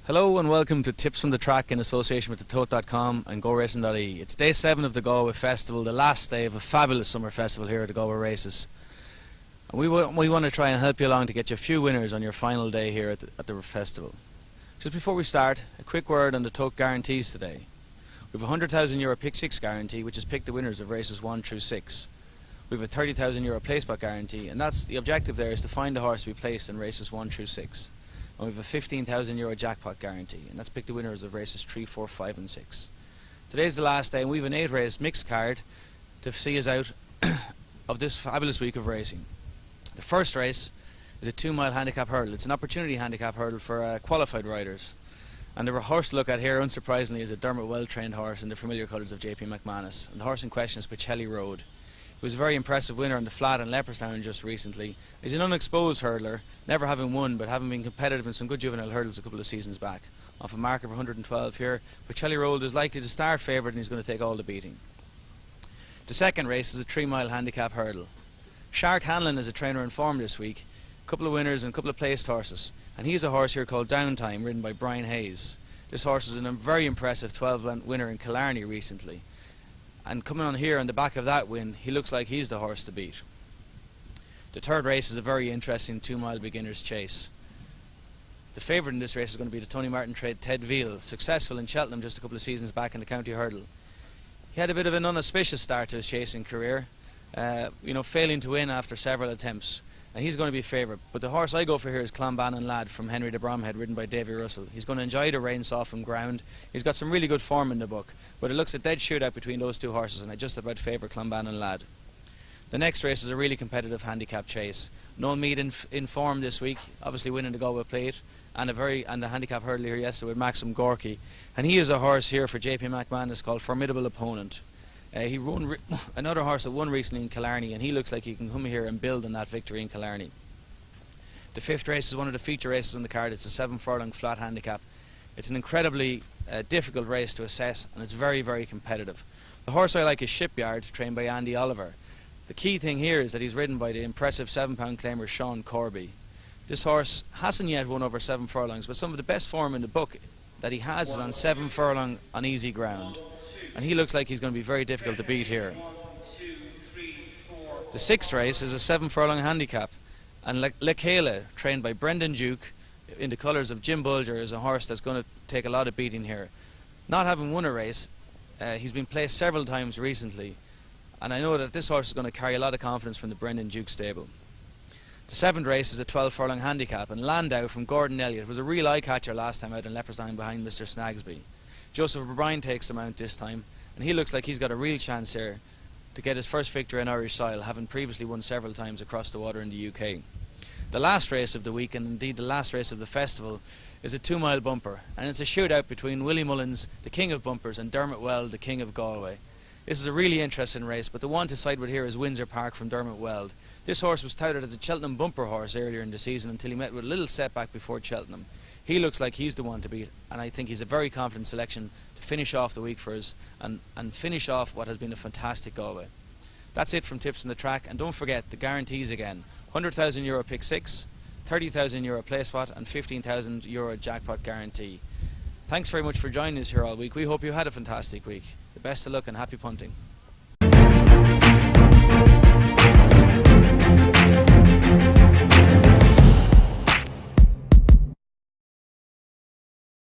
Hello and welcome to Tips from the Track in association with thetote.com and GoRacing.ie. It's day 7 of the Galway Festival, the last day of a fabulous summer festival here at the Galway Races. And we want to try and help you along to get you a few winners on your final day here at the festival. Just before we start, a quick word on the Tote guarantees today. We have a €100,000 Pick 6 guarantee, which is pick the winners of races 1 through 6. We have a €30,000 place spot guarantee, and that's the objective there is to find a horse to be placed in races 1 through 6. And we have a €15,000 jackpot guarantee, and that's pick the winners of races 3, 4, 5 and 6. Today's the last day and we have an 8 race mixed card to see us out of this fabulous week of racing. The first race is a 2-mile handicap hurdle. It's an opportunity handicap hurdle for qualified riders. And the horse to look at here, unsurprisingly, is a Dermot Weld trained horse in the familiar colours of JP McManus. And the horse in question is Pacelli Road. He was a very impressive winner on the flat in Leopardstown just recently. He's an unexposed hurdler, never having won but having been competitive in some good juvenile hurdles a couple of seasons back. Off a mark of 112 here, Pacelli Road is likely to start favourite and he's going to take all the beating. The second race is a 3-mile handicap hurdle. Shark Hanlon is a trainer in form this week, a couple of winners and a couple of placed horses. And he's a horse here called Downtime, ridden by Brian Hayes. This horse was a very impressive 12-length winner in Killarney recently. And coming on here on the back of that win, he looks like he's the horse to beat. The third race is a very interesting 2-mile beginner's chase. The favourite in this race is going to be the Tony Martin trade Ted Veal, successful in Cheltenham just a couple of seasons back in the county hurdle. He had a bit of an unauspicious start to his chasing career, failing to win after several attempts. And he's going to be favourite. But the horse I go for here is Clonbannon Lad from Henry de Bromhead, ridden by Davy Russell. He's going to enjoy the rain softened ground. He's got some really good form in the book, but it looks a dead shootout between those two horses, and I just about favour Clonbannon Lad. The next race is a really competitive handicap chase. Noel Mead in form this week, obviously winning the Galway Plate, and the handicap hurdle here yesterday with Maxim Gorky. And he is a horse here for JP McManus called Formidable Opponent. He won another horse that won recently in Killarney, and he looks like he can come here and build on that victory in Killarney. The fifth race is one of the feature races on the card. It's a 7-furlong flat handicap. It's an incredibly difficult race to assess, and it's very, very competitive. The horse I like is Shipyard, trained by Andy Oliver. The key thing here is that he's ridden by the impressive 7-pound claimer Sean Corby. This horse hasn't yet won over 7 furlongs, but some of the best form in the book that he has is on 7 furlong on easy ground. And he looks like he's going to be very difficult to beat here. The sixth race is a 7-furlong handicap, and Lekela, trained by Brendan Duke in the colours of Jim Bulger, is a horse that's going to take a lot of beating here. Not having won a race, he's been placed several times recently, and I know that this horse is going to carry a lot of confidence from the Brendan Duke stable. The seventh race is a 12-furlong handicap, and Landau from Gordon Elliott was a real eye-catcher last time out in Leopardstown behind Mr. Snagsby. Joseph O'Brien takes the mount this time, and he looks like he's got a real chance here to get his first victory in Irish soil, having previously won several times across the water in the UK. The last race of the week, and indeed the last race of the festival, is a 2-mile bumper, and it's a shootout between Willie Mullins, the king of bumpers, and Dermot Weld, the king of Galway. This is a really interesting race, but the one to side with here is Windsor Park from Dermot Weld. This horse was touted as a Cheltenham bumper horse earlier in the season until he met with a little setback before Cheltenham. He looks like he's the one to beat, and I think he's a very confident selection to finish off the week for us and finish off what has been a fantastic Galway. That's it from Tips from the Track, and don't forget the guarantees again. €100,000 pick 6, €30,000 play spot, and €15,000 jackpot guarantee. Thanks very much for joining us here all week. We hope you had a fantastic week. The best of luck and happy punting.